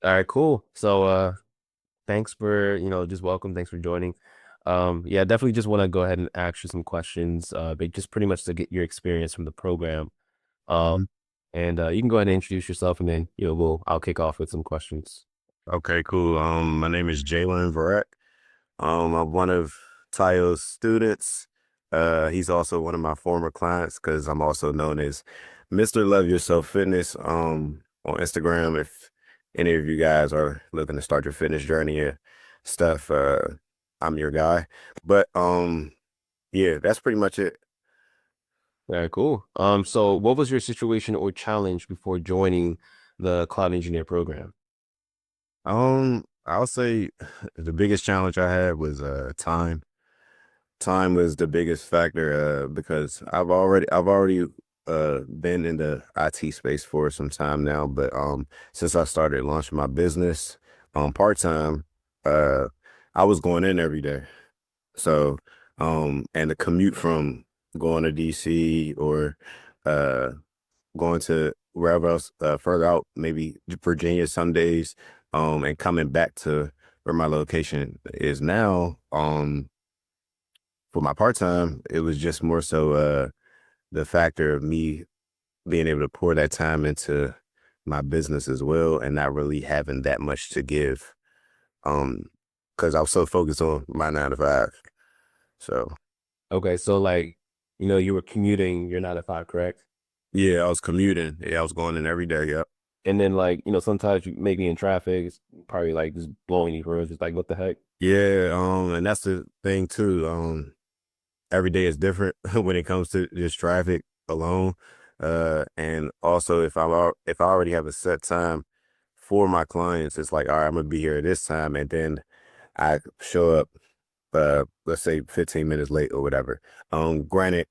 All right, cool. So thanks for, just welcome. Thanks for joining. Yeah, definitely just want to go ahead and ask you some questions, but just pretty much to get your experience from the program. Um, Mhm. and you can go ahead and introduce yourself and then, I'll kick off with some questions. Okay, cool. My name is Jaylen. I'm one of Tayo's students. He's also one of my former clients because I'm also known as Mr. Love Yourself Fitness on Instagram. If any of you guys are looking to start your fitness journey or stuff, I'm your guy. But yeah, that's pretty much it. All right, cool. So what was your situation or challenge before joining the cloud engineer program? I'll say the biggest challenge I had was time. Time was the biggest factor because I've already been in the IT space for some time now, but since I started launching my business part-time, uh I was going in every day. So and the commute from going to DC or uh going to wherever else further out, maybe Virginia some days, and coming back to where my location is now, for my part time, it was just more so the factor of me being able to pour that time into my business as well and not really having that much to give. Um, because I was so focused on my 9 to 5. So Okay, so like, you were commuting, you're 9 to 5, correct? yeah, I was commuting. Yeah, I was going in every day. Yep. And then like, sometimes you may be in traffic, it's probably like just blowing you roads. It's like, what the heck? Yeah, and that's the thing too. Every day is different when it comes to just traffic alone. And also if I already have a set time for my clients, it's like, all right, I'm gonna be here at this time, and then I show up, let's say 15 minutes late or whatever. Granted,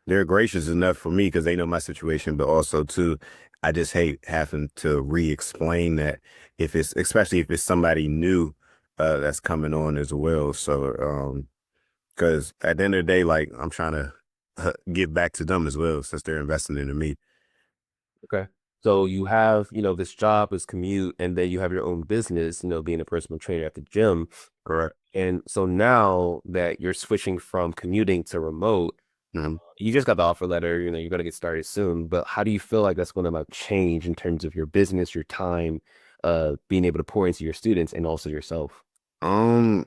they're gracious enough for me because they know my situation, but also too, I just hate having to re-explain that if it's especially if it's somebody new that's coming on as well. So because at the end of the day, like I'm trying to give back to them as well since they're investing into me. Okay. So you have, this job, this commute, and then you have your own business, being a personal trainer at the gym. Correct. And so now that you're switching from commuting to remote, Mhm. you just got the offer letter, you're going to get started soon. But how do you feel like that's going to like change in terms of your business, your time, being able to pour into your students and also yourself? Um,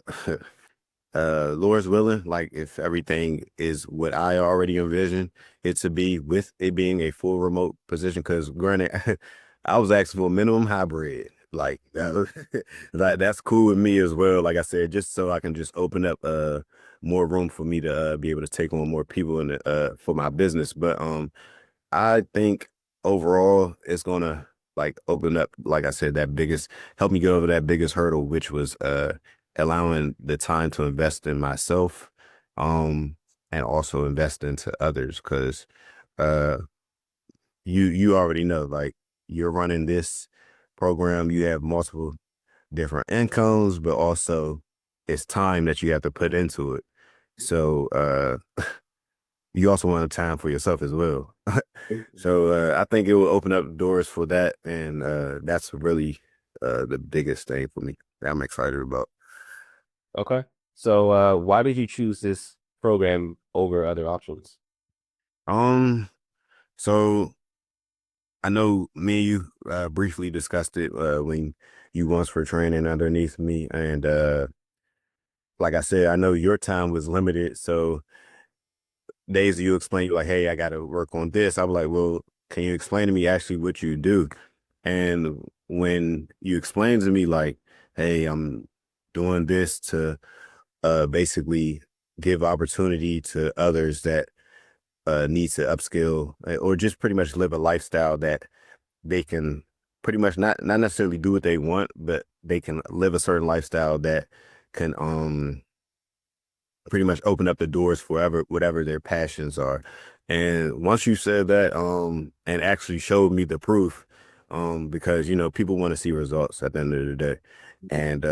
Lord's willing, like if everything is what I already envisioned it to be with it being a full remote position, because granted, I was asking for a minimum hybrid. Like like that's cool with me as well. Like I said, just so I can just open up more room for me to be able to take on more people in for my business. But I think overall it's gonna like open up, like I said, that biggest help me get over that biggest hurdle, which was allowing the time to invest in myself, um, and also invest into others. Cause uh you already know, like you're running this program, you have multiple different incomes, but also it's time that you have to put into it. So you also want time for yourself as well. So I think it will open up doors for that, and that's really the biggest thing for me that I'm excited about. Okay. So why did you choose this program over other options? Um, so I know me and you briefly discussed it when you once were training underneath me, and like I said, I know your time was limited, so days you explain you like, hey, I got to work on this. I was like, well, can you explain to me actually what you do? And when you explain to me like, hey, I'm doing this to basically give opportunity to others that need to upskill, or just pretty much live a lifestyle that they can pretty much not necessarily do what they want, but they can live a certain lifestyle that can pretty much open up the doors for whatever their passions are. And once you said that, and actually showed me the proof, because people want to see results at the end of the day. And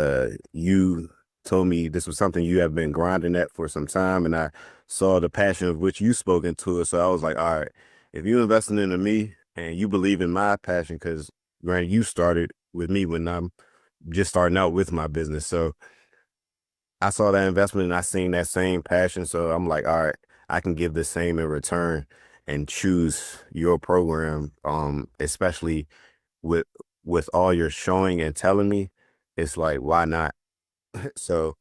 you told me this was something you have been grinding at for some time, and I saw the passion of which you spoke into it. So I was like, all right, if you investing into me and you believe in my passion, because granted, you started with me when I'm just starting out with my business. So I saw that investment and I seen that same passion. So I'm like, all right, I can give the same in return and choose your program. Especially with all you're showing and telling me, it's like, why not? So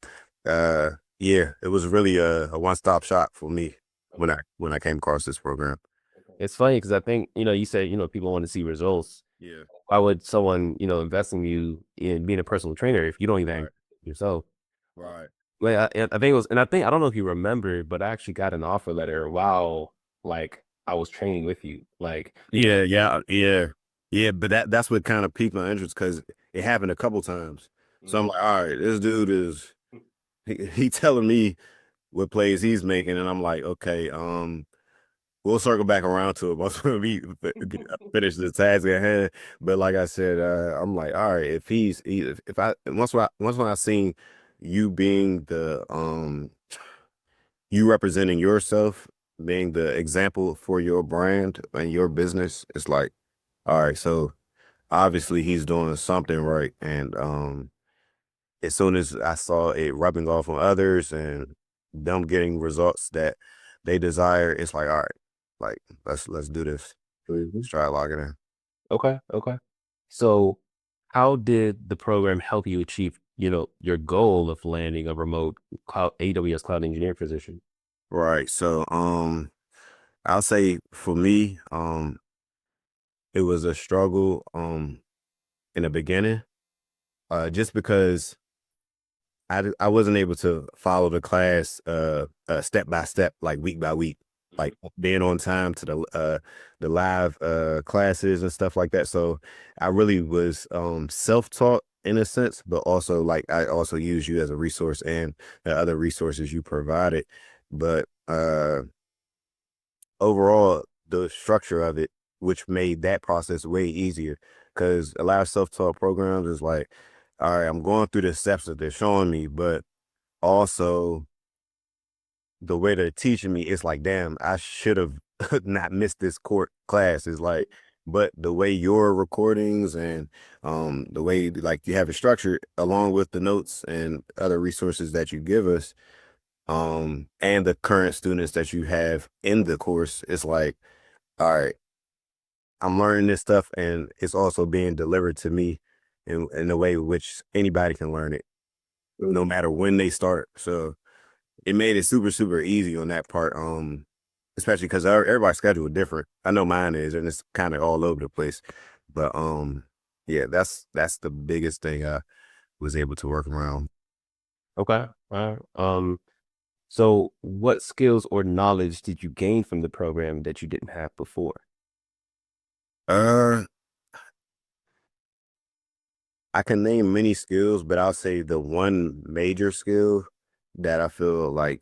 yeah, it was really a one-stop shop for me when Okay. I came across this program. It's funny because I think, you said, people want to see results. Yeah, Why would someone, invest in you in being a personal trainer if you don't even right, yourself? right. Well, I think it was, and I don't know if you remember, but I actually got an offer letter while like I was training with you. Like, Yeah. But that's what kind of piqued my interest because it happened a couple times. So I'm Mhm. like, all right, this dude is he telling me what plays he's making, and I'm like, okay, we'll circle back around to it once we finish the task at hand. But like I said, I'm like, all right, if I once when I seen you being you representing yourself, being the example for your brand and your business, it's like, all right, so obviously he's doing something right. And as soon as I saw it rubbing off on others and them getting results that they desire, it's like, all right, like let's do this. Mhm. Let's try logging in. Okay, okay. So, how did the program help you achieve, your goal of landing a remote cloud AWS cloud engineer position? Right. So I'll say for me, it was a struggle in the beginning. Just because I wasn't able to follow the class step by step, like week by week, like being on time to the live classes and stuff like that. So I really was self-taught in a sense, but also like I also use you as a resource and the other resources you provided. But overall, the structure of it, which made that process way easier, because a lot of self-taught programs is like, all right, I'm going through the steps that they're showing me, but also the way they're teaching me, it's like, damn, I should have not missed this court class. Is like, but the way your recordings and the way like you have it structured along with the notes and other resources that you give us, and the current students that you have in the course, it's like, all right, I'm learning this stuff and it's also being delivered to me in a way which anybody can learn it, no matter when they start. So it made it super super easy on that part. Especially because everybody's schedule is different. I know mine is, and it's kind of all over the place. But yeah, that's the biggest thing I was able to work around. Okay. All right. So what skills or knowledge did you gain from the program that you didn't have before? Uh, I can name many skills, but I'll say the one major skill that I feel like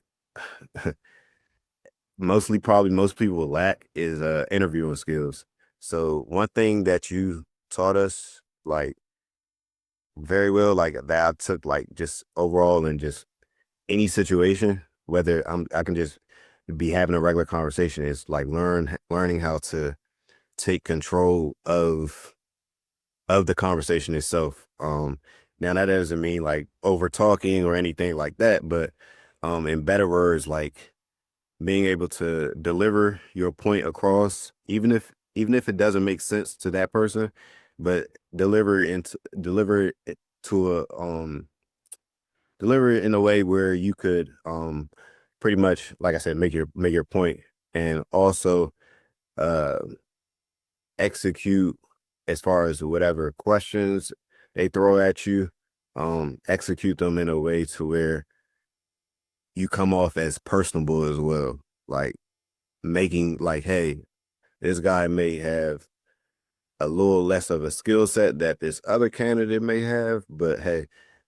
mostly probably most people lack is interviewing skills. So one thing that you taught us like very well, like that I took like just overall and just any situation, whether I can just be having a regular conversation, is like learning how to take control of the conversation itself. Now that doesn't mean like over talking or anything like that, but in better words, like being able to deliver your point across, even if it doesn't make sense to that person, but deliver it to a deliver it in a way where you could pretty much, like I said, make your point and also uh execute as far as whatever questions they throw at you, execute them in a way to where you come off as personable as well. Like making like, hey, this guy may have a little less of a skill set that this other candidate may have, but hey,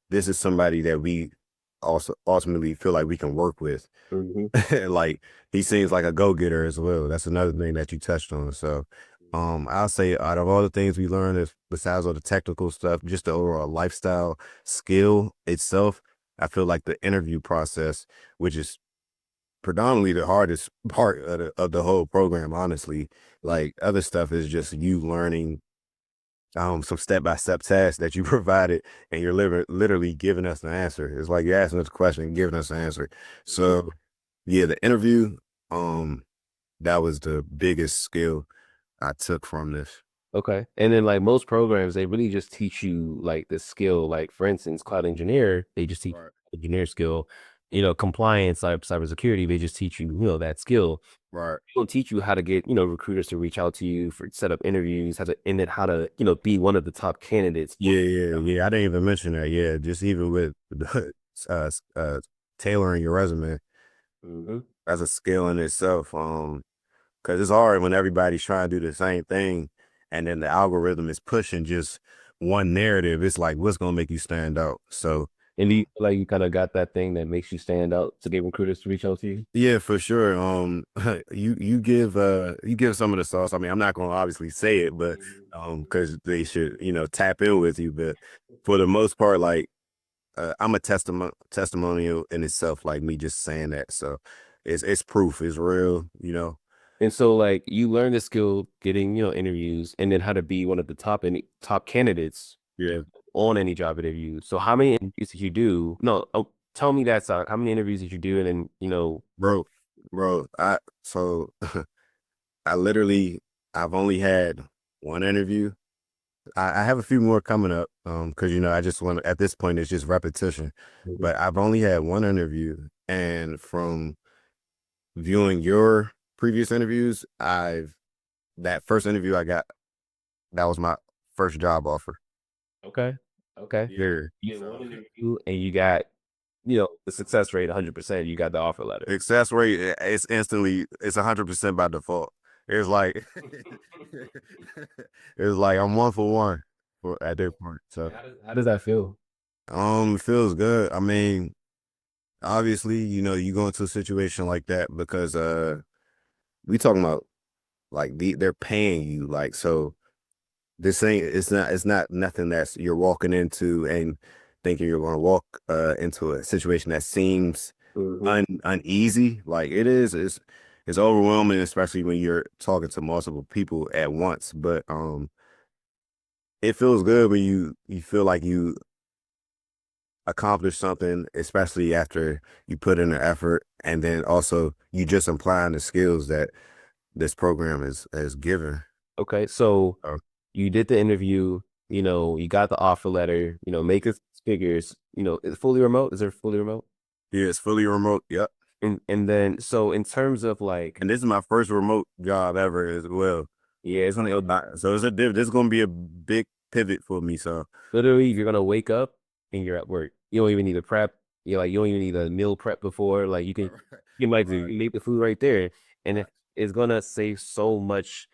this is somebody that we also ultimately feel like we can work with. Mhm. Like he seems like a go-getter as well. That's another thing that you touched on. So I'll say out of all the things we learned is besides all the technical stuff, just the overall lifestyle skill itself, I feel like the interview process, which is predominantly the hardest part of the whole program, honestly. Like other stuff is just you learning some step-by-step tasks that you provided, and you're literally giving us the answer. It's like you're asking us a question and giving us the answer. Mhm. So yeah, the interview, that was the biggest skill I took from this. Okay. And then like most programs, they really just teach you like the skill. Like for instance, cloud engineer, they just teach Right. you engineer skill. Compliance, cybersecurity, they just teach you, that skill. Right. They don't teach you how to get, recruiters to reach out to you for set up interviews, how to, be one of the top candidates for. Yeah, yeah, yeah. I didn't even mention that. Yeah, just even with the, tailoring your resume Mhm. as a skill in itself. Because it's hard when everybody's trying to do the same thing, and then the algorithm is pushing just one narrative. It's like, what's gonna make you stand out? So, And do you feel like you kind of got that thing that makes you stand out to get recruiters to reach out to you? yeah, for sure. You give some of the sauce. I mean, I'm not gonna obviously say it, but Mhm. because they should tap in with you. But for the most part, like I'm a testimonial in itself, like me just saying that. So it's proof. It's real. And so like you learn the skill getting, interviews and then how to be one of the top candidates Yeah, on any job interview. So how many interviews did you do? No, tell me that side. How many interviews did you do? And then, bro, bro. I literally I've only had one interview. I have a few more coming up. Because I just want at this point it's just repetition. Mhm. But I've only had one interview, and from viewing your previous interviews, I've that first interview I got, that was my first job offer. Okay. Okay. Yeah. You did one So interview and you got, the success rate 100%. You got the offer letter. success rate, it's 100% by default. It's like it's like I'm one for one for at that point. So How does that feel? it feels good. I mean, obviously, you go into a situation like that because we talking about like they're paying you, like, so this ain't it's not nothing that's you're walking into and thinking you're going to walk into a situation that seems Mhm. uneasy. Like it is. It's overwhelming, especially when you're talking to multiple people at once. But it feels good when you feel like you accomplish something, especially after you put in the effort, and then also you just applying the skills that this program is given. Okay. So Uh, you did the interview, you got the offer letter, make it figures, is it fully remote? Is there fully remote? yeah, it's fully remote. Yep. And then so in terms of like, And this is my first remote job ever as well. yeah, it's gonna So this is gonna be a big pivot for me. So literally you're gonna wake up and you're at work. You don't even need to prep. You don't even need a meal prep before. Like you can like right, make the food right there. And right. it's gonna save so much,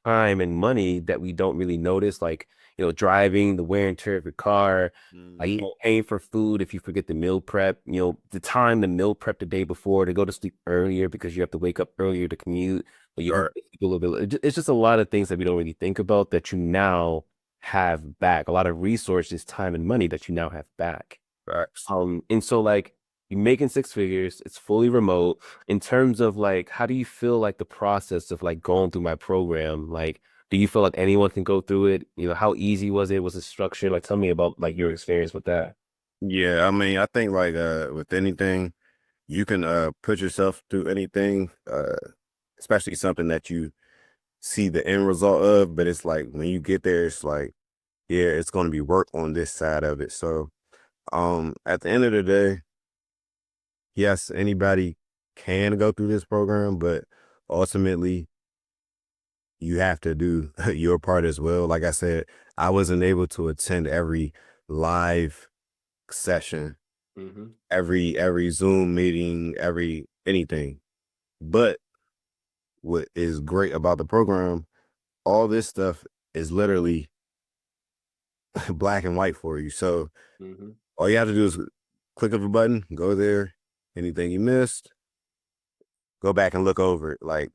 time and money that we don't really notice. Like, driving, the wear and tear of your car, like Mhm. paying for food if you forget the meal prep, the time to meal prep the day before to go to sleep earlier because you have to wake up earlier to commute, or you have Right. to sleep a little bit. It's just a lot of things that we don't really think about that you now have back, a lot of resources, time and money that you now have back. Facts. And so like you're making six figures, it's fully remote. In terms of like, how do you feel like the process of like going through my program? Like, do you feel like anyone can go through it? How easy was it? Was it structured? Like, tell me about like your experience with that. Yeah, I mean, I think like with anything, you can put yourself through anything, especially something that you see the end result of, but it's like when you get there, it's like, yeah, it's gonna be work on this side of it. So at the end of the day, yes, anybody can go through this program, but ultimately you have to do your part as well. Like I said, I wasn't able to attend every live session, Hmm. every Zoom meeting, every anything. But what is great about the program, all this stuff is literally black and white for you. So Hmm. all you have to do is click of a button, go there. Anything you missed, go back and look over it. Like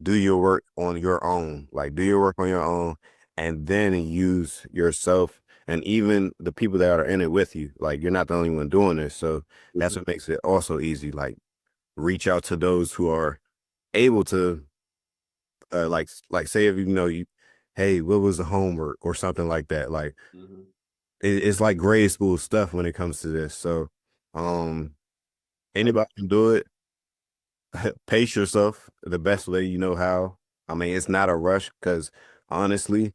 do your work on your own. Like do your work on your own, and then use yourself and even the people that are in it with you. Like you're not the only one doing this. So that's Hmm. what makes it also easy. Like reach out to those who are able to like say if you hey, what was the homework or something like that. Like Hmm. it's like grade school stuff when it comes to this. So, um, I, anybody can do it. Pace yourself the best way you know how. I mean, it's not a rush because honestly,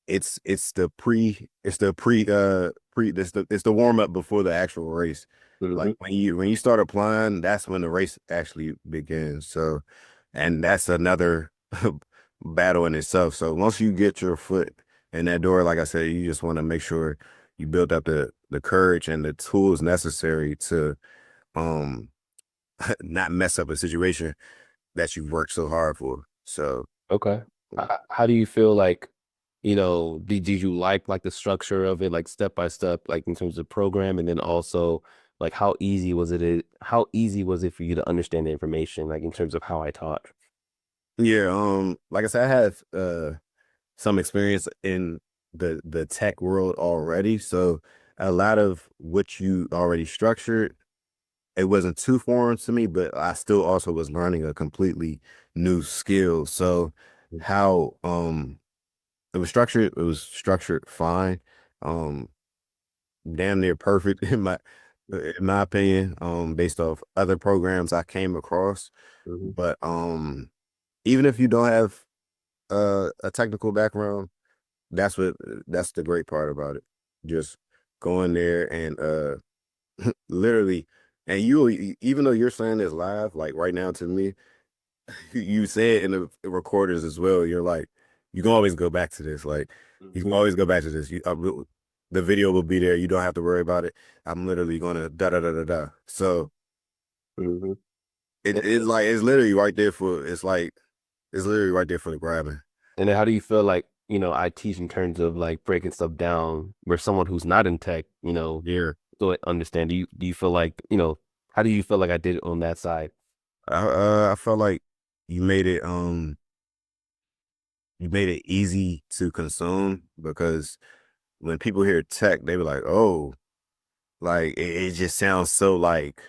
it's the pre it's the warm up before the actual race. Like hmm. when you start applying, that's when the race actually begins. So, and that's another battle in itself. So once you get your foot in that door, like I said, you just want to make sure you build up the courage and the tools necessary to um not mess up a situation that you've worked so hard for. So Okay. How do you feel like, did you like the structure of it, like step by step, like in terms of program, and then also like how easy was it for you to understand the information, like in terms of how I taught? yeah, like I said, I have some experience in the tech world already. So a lot of what you already structured, it wasn't too foreign to me, but I still also was learning a completely new skill. So how it was structured fine. Um Damn near perfect in my opinion, based off other programs I came across. Mm-hmm. But even if you don't have a technical background, that's what that's the great part about it. Just going there and literally, and even though you're saying this live, like right now to me, you say it in the recorders as well. You're like, you can always go back to this. Like, you can always go back to this. The video will be there. You don't have to worry about it. I'm literally gonna da da da da da. So Mm-hmm. it's like it's literally right there for. It's like it's literally right there for the grabbing. And then how do you feel like, I teach in terms of like breaking stuff down where someone who's not in tech, Yeah. so understand? Do you feel like, how do you feel like I did it on that side? I felt like you made it you made it easy to consume because when people hear tech, they be like, oh, like it just sounds so like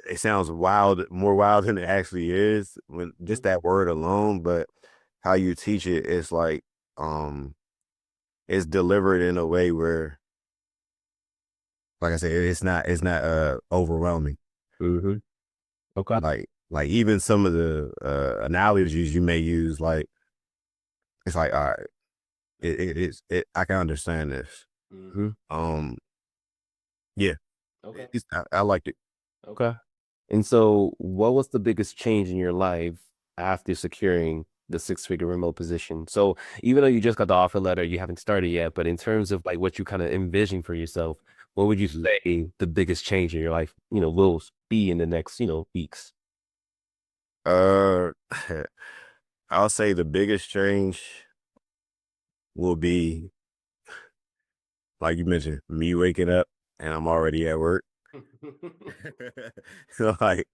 it sounds wild, more wild than it actually is when just that word alone. But how you teach it, it's like um it's delivered in a way where, like I said, it's not overwhelming. Mm-hmm. Okay. Like even some of the analogies you may use, like it's like all right, I can understand this. Mm-hmm. Um yeah, Okay. I liked it. Okay. And so, what was the biggest change in your life after securing the six-figure remote position? So, even though you just got the offer letter, you haven't started yet, but in terms of like what you kind of envision for yourself, what would you say the biggest change in your life, will be in the next, weeks? Uh I'll say the biggest change will be, like you mentioned, me waking up and I'm already at work. So like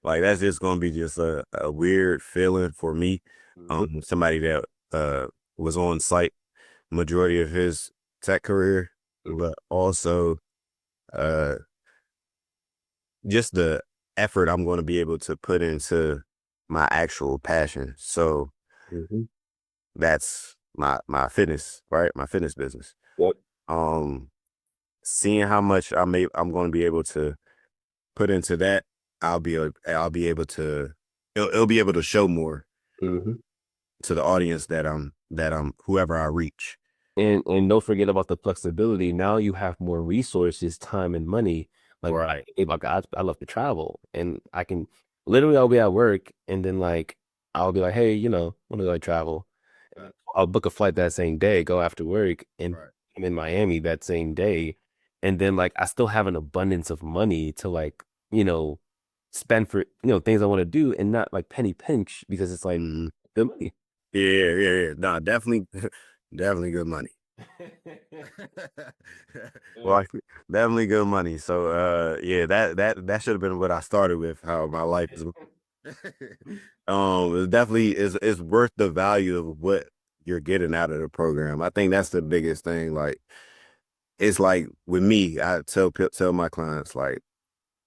that's just gonna be just a weird feeling for me. Somebody that was on site majority of his tech career, but also uh just the effort I'm going to be able to put into my actual passion. So Mm-hmm. that's my fitness, right? My fitness business. Yep. Um, Seeing how much I'm going to be able to put into that, I'll be able to it'll be able to show more Mm-hmm. to the audience that I'm whoever I reach. And don't forget about the flexibility. Now you have more resources, time and money. Like, Right. hey, like I love to travel, and I can literally I'll be at work, and then like I'll be like, hey, when do I travel? And then I'll book a flight that same day, go after work, and Right. I'm in Miami that same day, and then like I still have an abundance of money to like you know spend for things I want to do, and not like penny pinch because it's like Mhm. the money. Yeah. Nah, definitely, definitely good money. Well, definitely good money. So yeah, that should have been what I started with, how my life is. It's definitely is worth the value of what you're getting out of the program. I think that's the biggest thing. Like it's like with me, I tell my clients like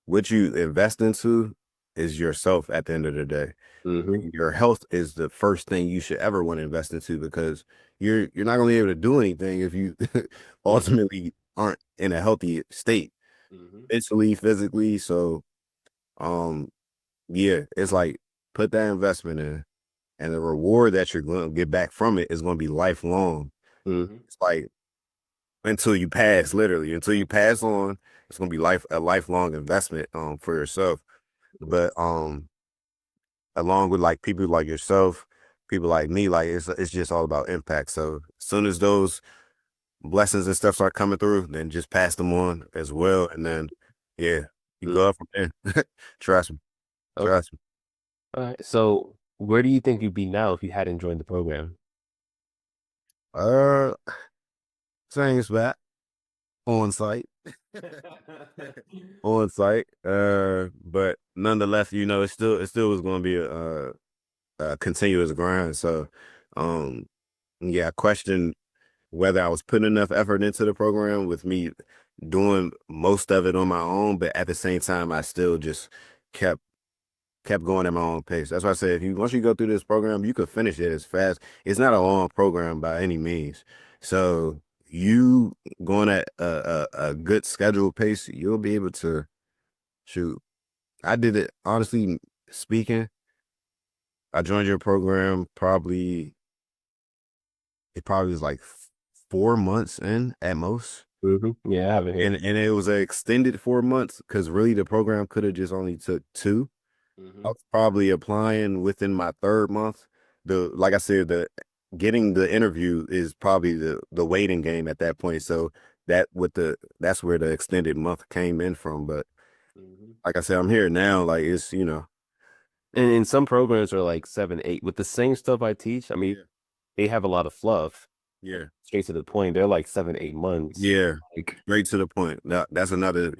what you invest into is yourself at the end of the day. Mm-hmm. Your health is the first thing you should ever want to invest into because you're not going to be able to do anything if you ultimately aren't in a healthy state Mm-hmm. mentally, physically. So, um, yeah, it's like put that investment in, and the reward that you're going to get back from it is going to be lifelong. Mm-hmm. It's like until you pass, literally, until you pass on, it's going to be a lifelong investment for yourself. But along with like people like yourself, people like me, like it's just all about impact. So as soon as those blessings and stuff start coming through, then just pass them on as well, and then yeah, you Mm-hmm. go up from there. Trust me, Okay. trust me. All right. So where do you think you'd be now if you hadn't joined the program? Uh, same spot on site, on site. But nonetheless, it still was going to be a continuous grind. So, um, yeah, I questioned whether I was putting enough effort into the program with me doing most of it on my own, but at the same time, I still just kept going at my own pace. That's why I say if you once you go through this program, you could finish it as fast. It's not a long program by any means. So you going at a good scheduled pace, you'll be able to shoot. I did it honestly speaking. I joined your program it probably was like 4 months in at most. Mm-hmm. Yeah, I have it here. And it was an extended 4 months because really the program could have just only took two. I Mm-hmm. was probably applying within my third month. Like I said, the getting the interview is probably the waiting game at that point. So that's where the extended month came in from. But Mm-hmm. like I said, I'm here now. Like it's. And some programs are like 7, 8 with the same stuff I teach. I mean, Yeah, they have a lot of fluff, yeah, straight to the point. They're like 7, 8 months. yeah. Like, Straight to the point. That's another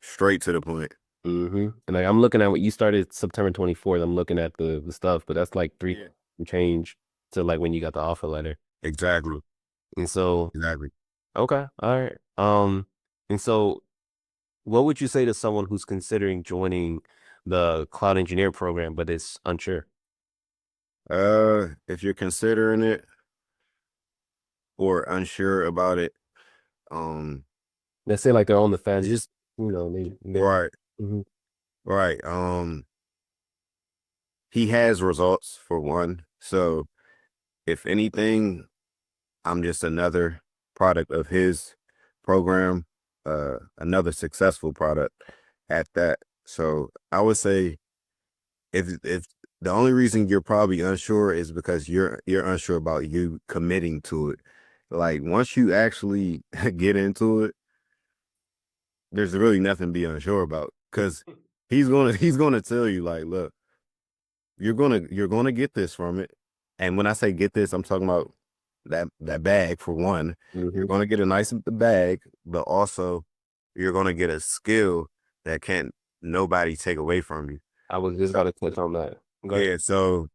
straight to the point. And like I'm looking at what you started September 24th. I'm looking at the stuff, but that's like three Yeah, and change to like when you got the offer letter. exactly, And so, exactly. okay, all right. And so what would you say to someone who's considering joining the cloud engineer program, but is unsure? If you're considering it or unsure about it, um, Let's say like they're on the fence, just they're right, mhm, right. He has results for one. So if anything, I'm just another product of his program, another successful product at that. So I would say if the only reason you're probably unsure is because you're unsure about you committing to it. Like once you actually get into it, there's really nothing to be unsure about because he's gonna tell you like, look, you're gonna get this from it. And when I say get this, I'm talking about that bag for one. You're mhm. gonna get a nice bag, but also you're gonna get a skill that can't nobody take away from you. I was just So about to touch on that. Go ahead. yeah, so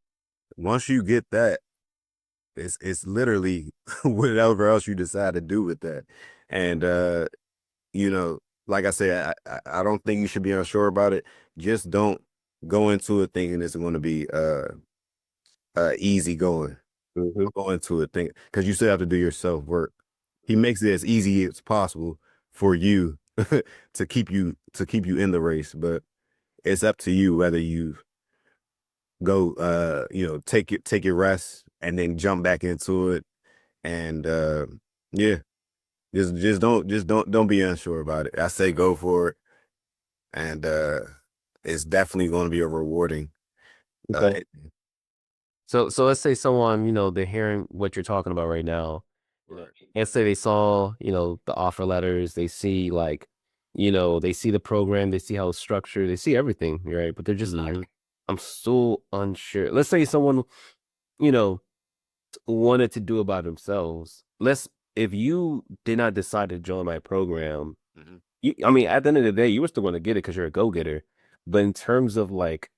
once you get that, it's literally whatever else you decide to do with that. And you know, like I said, I don't think you should be unsure about it. Just don't go into it thinking it's going to be easy going. Mhm. Go into it think because you still have to do your self work. He makes it as easy as possible for you to keep you in the race, but it's up to you whether you go take your rest and then jump back into it and yeah, just don't be unsure about it. I say go for it and it's definitely going to be a rewarding uh Okay. So let's say someone, they're hearing what you're talking about right now. right. Let's say they saw, the offer letters, they see like, they see the program, they see how it's structured, they see everything, right? But they're just Mhm. like, I'm still unsure. Let's say someone, you know, wanted to do it by themselves. If you did not decide to join my program, Mhm. I mean, at the end of the day, you were still going to get it because you're a go-getter. But in terms of like,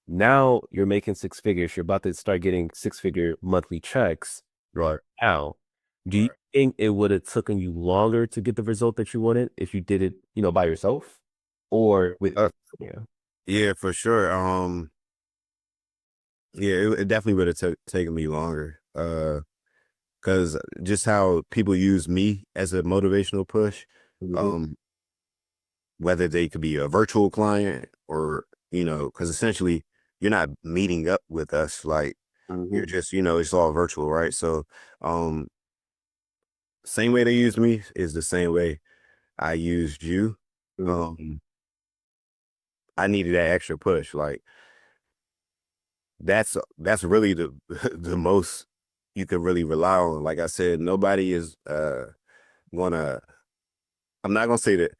now you're making six figures, you're about to start getting six-figure monthly checks. Right. Now, do you Right. think it would have taken you longer to get the result that you wanted if you did it, by yourself or with, Uh, yeah. yeah, for sure. Yeah, it definitely would have taken me longer. Because just how people use me as a motivational push, Hmm. um, whether they could be a virtual client or, because essentially you're not meeting up with us. Like you're Hmm. just, it's all virtual, right? So, um, same way they used me is the same way I used you. Hmm. Um, I needed that extra push. Like that's really the the most you could really rely on. Like I said, nobody is gonna I'm not gonna say that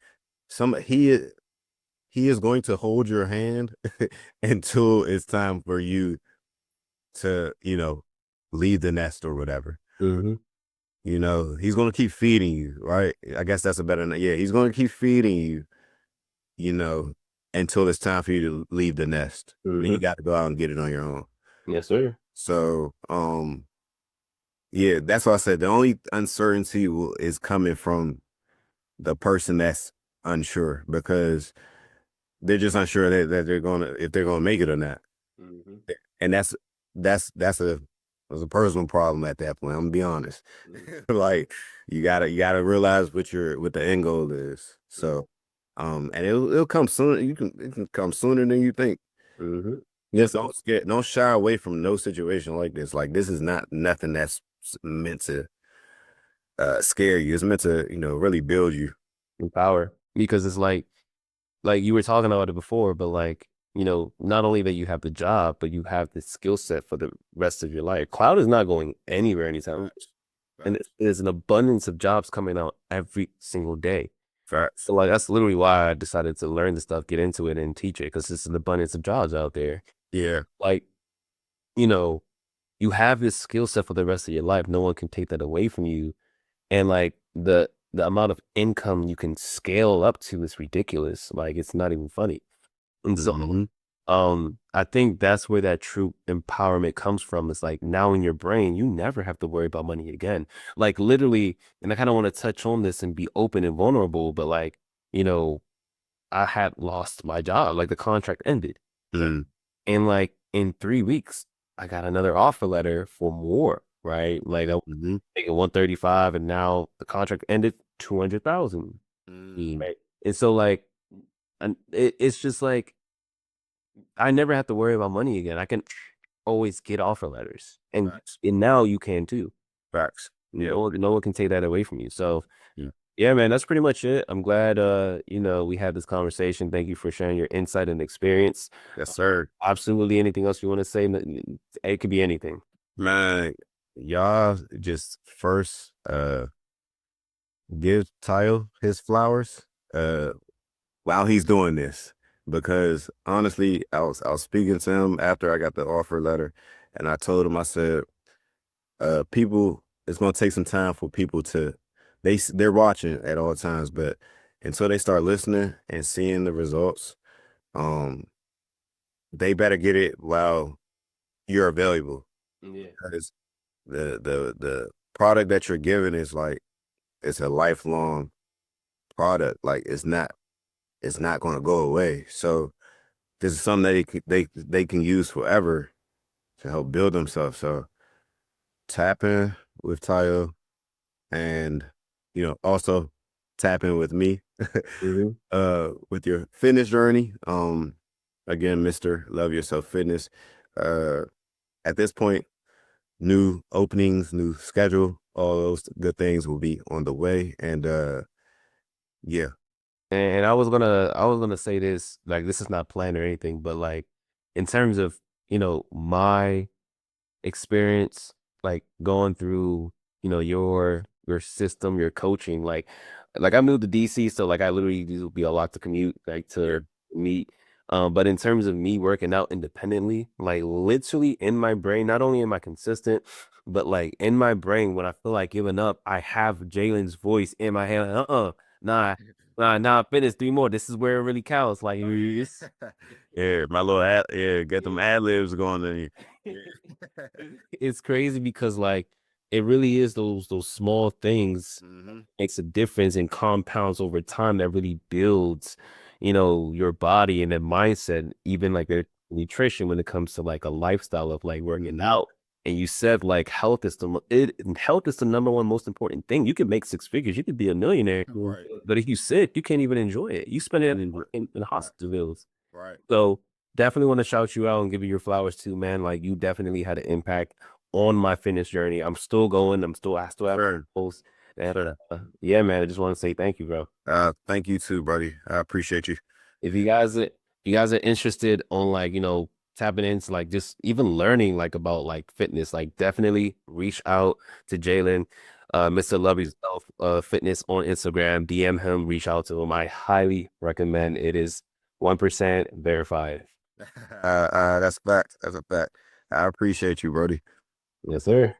he is going to hold your hand until it's time for you to, leave the nest or whatever. Hmm. He's gonna keep feeding you, right? I guess that's a better yeah, he's gonna keep feeding you, you know, until it's time for you to leave the nest. Then Hmm. you got to go out and get it on your own. Yes, sir. So, yeah, that's why I said the only uncertainty is coming from the person that's unsure because they're just unsure that they're gonna if they're gonna make it or not. Hmm. And that's a personal problem at that point. I'm gonna be honest. Like you gotta realize what the end goal is. So and it'll come soon. It can come sooner than you think. Hmm. Just Yes. don't shy away from no situation like this. Like this is not nothing that's meant to scare you. It's meant to, really build you. Power, because it's like you were talking about it before, but like, not only that you have the job, but you have the skill set for the rest of your life. Cloud is not going anywhere anytime. Facts. And Facts. there's an abundance of jobs coming out every single day. Facts. So like that's literally why I decided to learn this stuff, get into it and teach it, because it's an abundance of jobs out there. Yeah. Like, you know, you have this skill set for the rest of your life. No one can take that away from you. And like the amount of income you can scale up to is ridiculous. Like it's not even funny. And so Hmm. I think that's where that true empowerment comes from. It's like now in your brain, you never have to worry about money again. Like literally, and I kind of want to touch on this and be open and vulnerable, but like, you know, I had lost my job, like the contract ended. Hmm. And like in 3 weeks, I got another offer letter for more, right? Like I was Hmm. making 135 and now the contract ended 200,000. Mm. Right. And so like and it's just like I never have to worry about money again. I can always get offer letters. Facts. And now you can too. Facts. Yeah. No one can take that away from you. So Yeah. yeah, man, that's pretty much it. I'm glad we had this conversation. Thank you for sharing your insight and experience. Yes, sir. Absolutely anything else you want to say? It could be anything. Man, y'all just first give Tayo his flowers while he's doing this. Because honestly, I was speaking to him after I got the offer letter and I told him, I said, people it's gonna take some time for people to they're watching at all times, but until they start listening and seeing the results, um, they better get it while you're available. Yeah. Because the product that you're giving is like it's a lifelong product. Like it's not gonna go away. So this is something they can use forever to help build themselves. So tap in with Tayo and also tap in with me Hmm. with your fitness journey. Again, Mr. Love Yourself Fitness. Uh at this point, new openings, new schedule, all those good things will be on the way. And yeah. And I was gonna say this, like this is not planned or anything, but like in terms of, my experience like going through your system, your coaching, like I moved to DC, so like I literally do be a lot to commute, like Yeah. to meet, but in terms of me working out independently, like literally in my brain, not only am I consistent, but like in my brain when I feel like giving up, I have Jalen's voice in my head, like, nah, nah, finish 3 more, this is where it really counts, like Oh it's yeah. Yeah, my little yeah, get them ad libs going in. Yeah. it's crazy because like it really is those small things Hmm. makes a difference and compounds over time that really builds, your body and the mindset. Even like nutrition, when it comes to like a lifestyle of like working out. And you said like health is the number one most important thing. You can make six figures, you could be a millionaire, Right. but if you sick, you can't even enjoy it. You spend it in Right. hospital bills. Right. So definitely want to shout you out and give you your flowers too, man. Like you definitely had an impact on my fitness journey. I'm still going. I still have Sure. posts. And, yeah, man. I just want to say thank you, bro. Thank you too, buddy. I appreciate you. If you guys are interested on like, tapping into like just even learning like about like fitness, like definitely reach out to Jalen, Mr. Love Yourself Fitness on Instagram. DM him, reach out to him. I highly recommend. It is 1% verified. That's a fact. That's a fact. I appreciate you, Brody. Yes, sir.